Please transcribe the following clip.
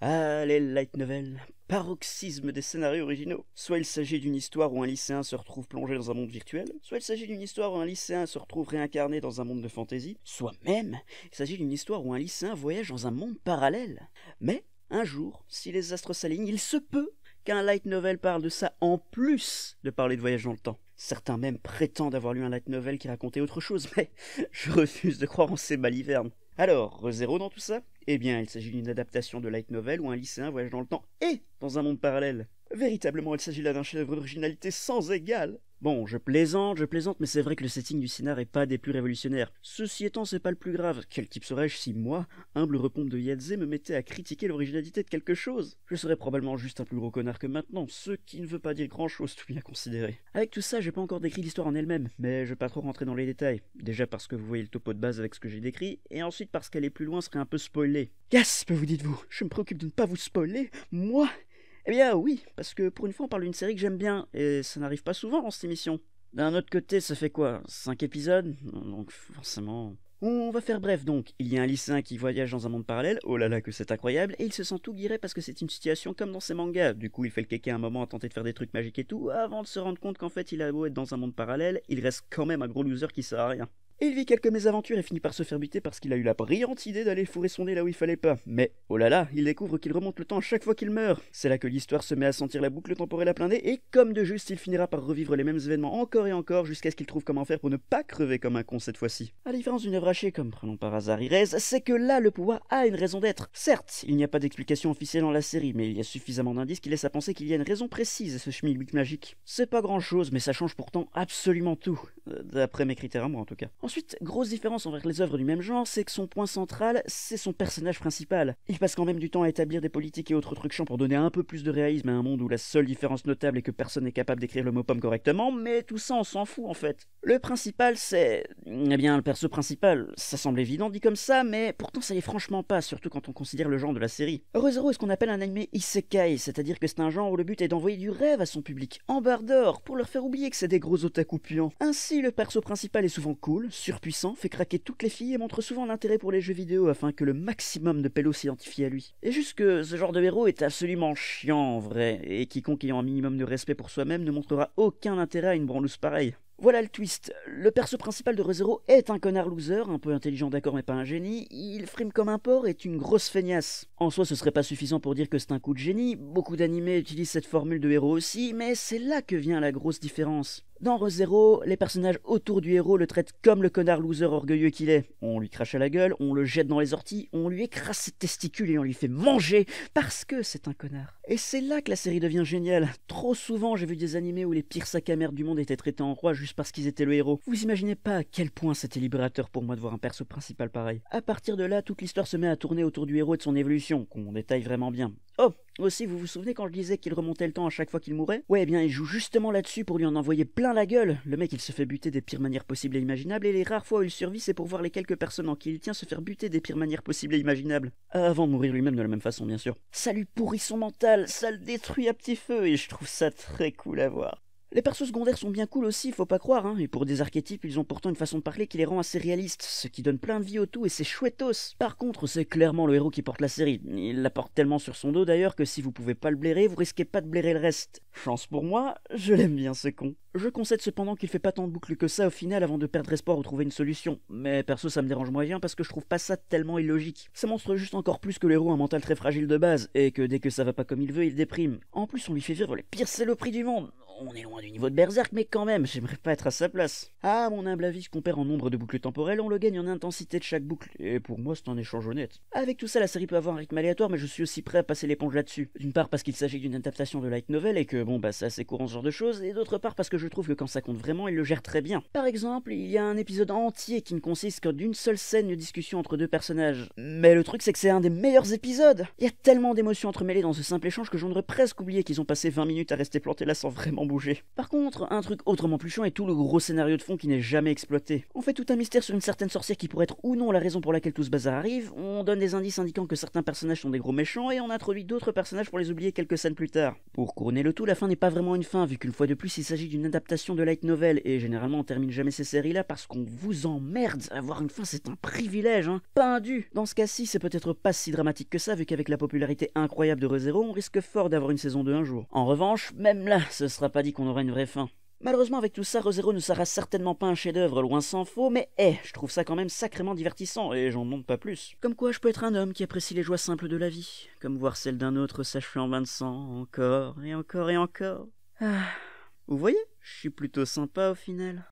Ah, les light novels, paroxysme des scénarios originaux. Soit il s'agit d'une histoire où un lycéen se retrouve plongé dans un monde virtuel, soit il s'agit d'une histoire où un lycéen se retrouve réincarné dans un monde de fantasy, soit même il s'agit d'une histoire où un lycéen voyage dans un monde parallèle. Mais, un jour, si les astres s'alignent, il se peut qu'un light novel parle de ça en plus de parler de voyage dans le temps. Certains même prétendent avoir lu un light novel qui racontait autre chose, mais je refuse de croire en ces balivernes. Alors, ReZero dans tout ça? Eh bien, il s'agit d'une adaptation de light novel où un lycéen voyage dans le temps et dans un monde parallèle. Véritablement, il s'agit là d'un chef-d'œuvre d'originalité sans égal. Bon, je plaisante, mais c'est vrai que le setting du scénar est pas des plus révolutionnaires. Ceci étant, c'est pas le plus grave. Quel type serais-je si moi, humble repompe de Yadze, me mettais à critiquer l'originalité de quelque chose? Je serais probablement juste un plus gros connard que maintenant, ce qui ne veut pas dire grand-chose tout bien considéré. Avec tout ça, j'ai pas encore décrit l'histoire en elle-même, mais je vais pas trop rentrer dans les détails. Déjà parce que vous voyez le topo de base avec ce que j'ai décrit, et ensuite parce qu'aller plus loin serait un peu spoilé. Gasp, vous dites-vous, je me préoccupe de ne pas vous spoiler, moi? Eh bien oui, parce que pour une fois on parle d'une série que j'aime bien, et ça n'arrive pas souvent dans cette émission. D'un autre côté, ça fait quoi, 5 épisodes? Donc forcément... On va faire bref donc, il y a un lycéen qui voyage dans un monde parallèle, oh là là que c'est incroyable, et il se sent tout guiré parce que c'est une situation comme dans ses mangas. Du coup il fait le kéké un moment à tenter de faire des trucs magiques et tout, avant de se rendre compte qu'en fait il a beau être dans un monde parallèle, il reste quand même un gros loser qui sert à rien. Il vit quelques mésaventures et finit par se faire buter parce qu'il a eu la brillante idée d'aller fourrer son nez là où il fallait pas. Mais, oh là là, il découvre qu'il remonte le temps à chaque fois qu'il meurt. C'est là que l'histoire se met à sentir la boucle temporelle à plein nez et comme de juste, il finira par revivre les mêmes événements encore et encore jusqu'à ce qu'il trouve comment faire pour ne pas crever comme un con cette fois-ci. À la différence d'une œuvre hachée comme prenons par hasard Irez, c'est que là le pouvoir a une raison d'être. Certes, il n'y a pas d'explication officielle dans la série, mais il y a suffisamment d'indices qui laissent à penser qu'il y a une raison précise à ce schmilblick magique. C'est pas grand chose, mais ça change pourtant absolument tout. D'après mes critères à moi en tout cas. Ensuite, grosse différence envers les œuvres du même genre, c'est que son point central, c'est son personnage principal. Il passe quand même du temps à établir des politiques et autres trucs chiants pour donner un peu plus de réalisme à un monde où la seule différence notable est que personne n'est capable d'écrire le mot pomme correctement, mais tout ça on s'en fout en fait. Le principal c'est... Eh bien le perso principal, ça semble évident dit comme ça, mais pourtant ça y est franchement pas, surtout quand on considère le genre de la série. ReZero est ce qu'on appelle un anime isekai, c'est-à-dire que c'est un genre où le but est d'envoyer du rêve à son public, en barre d'or, pour leur faire oublier que c'est des gros otaku puants. Ainsi le perso principal est souvent cool, surpuissant, fait craquer toutes les filles et montre souvent l'intérêt pour les jeux vidéo afin que le maximum de pélos s'identifie à lui. Et juste que ce genre de héros est absolument chiant en vrai, et quiconque ayant un minimum de respect pour soi-même ne montrera aucun intérêt à une branlousse pareille. Voilà le twist. Le perso principal de ReZero est un connard loser, un peu intelligent d'accord mais pas un génie. Il frime comme un porc et est une grosse feignasse. En soi ce serait pas suffisant pour dire que c'est un coup de génie, beaucoup d'animés utilisent cette formule de héros aussi, mais c'est là que vient la grosse différence. Dans ReZero, les personnages autour du héros le traitent comme le connard loser orgueilleux qu'il est. On lui crache à la gueule, on le jette dans les orties, on lui écrase ses testicules et on lui fait manger parce que c'est un connard. Et c'est là que la série devient géniale. Trop souvent j'ai vu des animés où les pires sacs à merde du monde étaient traités en roi juste parce qu'ils étaient le héros. Vous imaginez pas à quel point c'était libérateur pour moi de voir un perso principal pareil. À partir de là, toute l'histoire se met à tourner autour du héros et de son évolution, qu'on détaille vraiment bien. Oh, aussi, vous vous souvenez quand je disais qu'il remontait le temps à chaque fois qu'il mourait? Ouais, eh bien, il joue justement là-dessus pour lui en envoyer plein la gueule. Le mec, il se fait buter des pires manières possibles et imaginables, et les rares fois où il survit, c'est pour voir les quelques personnes en qui il tient se faire buter des pires manières possibles et imaginables. Avant de mourir lui-même de la même façon, bien sûr. Ça lui pourrit son mental, ça le détruit à petit feu, et je trouve ça très cool à voir. Les persos secondaires sont bien cool aussi, faut pas croire, hein, et pour des archétypes, ils ont pourtant une façon de parler qui les rend assez réalistes, ce qui donne plein de vie au tout et c'est chouettos. Par contre, c'est clairement le héros qui porte la série. Il la porte tellement sur son dos d'ailleurs que si vous pouvez pas le blairer, vous risquez pas de blairer le reste. Chance pour moi, je l'aime bien ce con. Je concède cependant qu'il fait pas tant de boucles que ça au final avant de perdre espoir ou trouver une solution. Mais perso ça me dérange moyen parce que je trouve pas ça tellement illogique. Ça montre juste encore plus que le héros a un mental très fragile de base, et que dès que ça va pas comme il veut, il déprime. En plus on lui fait vivre les pires saloperies du monde. On est loin du niveau de Berserk, mais quand même, j'aimerais pas être à sa place. Ah, mon humble avis, ce qu'on perd en nombre de boucles temporelles, on le gagne en intensité de chaque boucle, et pour moi c'est un échange honnête. Avec tout ça, la série peut avoir un rythme aléatoire, mais je suis aussi prêt à passer l'éponge là-dessus. D'une part parce qu'il s'agit d'une adaptation de light novel, et que bon bah c'est assez courant ce genre de choses, et d'autre part parce que je trouve que quand ça compte vraiment, il le gère très bien. Par exemple, il y a un épisode entier qui ne consiste que d'une seule scène de discussion entre deux personnages. Mais le truc c'est que c'est un des meilleurs épisodes. Il y a tellement d'émotions entremêlées dans ce simple échange que j'en aurais presque oublié qu'ils ont passé 20 minutes à rester plantés là sans vraiment bouger. Par contre, un truc autrement plus chiant est tout le gros scénario de fond qui n'est jamais exploité. On fait tout un mystère sur une certaine sorcière qui pourrait être ou non la raison pour laquelle tout ce bazar arrive, on donne des indices indiquant que certains personnages sont des gros méchants et on introduit d'autres personnages pour les oublier quelques scènes plus tard. Pour couronner le tout, la fin n'est pas vraiment une fin, vu qu'une fois de plus il s'agit d'une adaptation de light novel, et généralement on termine jamais ces séries-là parce qu'on vous emmerde. Avoir une fin c'est un privilège, hein, pas un dû. Dans ce cas-ci, c'est peut-être pas si dramatique que ça, vu qu'avec la popularité incroyable de ReZero, on risque fort d'avoir une saison 2 un jour. En revanche, même là, ce sera pas dit qu'on aura une vraie fin. Malheureusement, avec tout ça, ReZero ne sera certainement pas un chef-d'œuvre, loin s'en faut, mais je trouve ça quand même sacrément divertissant, et j'en demande pas plus. Comme quoi, je peux être un homme qui apprécie les joies simples de la vie, comme voir celle d'un autre s'achever en bain de sang, encore et encore et encore. Ah. Vous voyez, je suis plutôt sympa au final.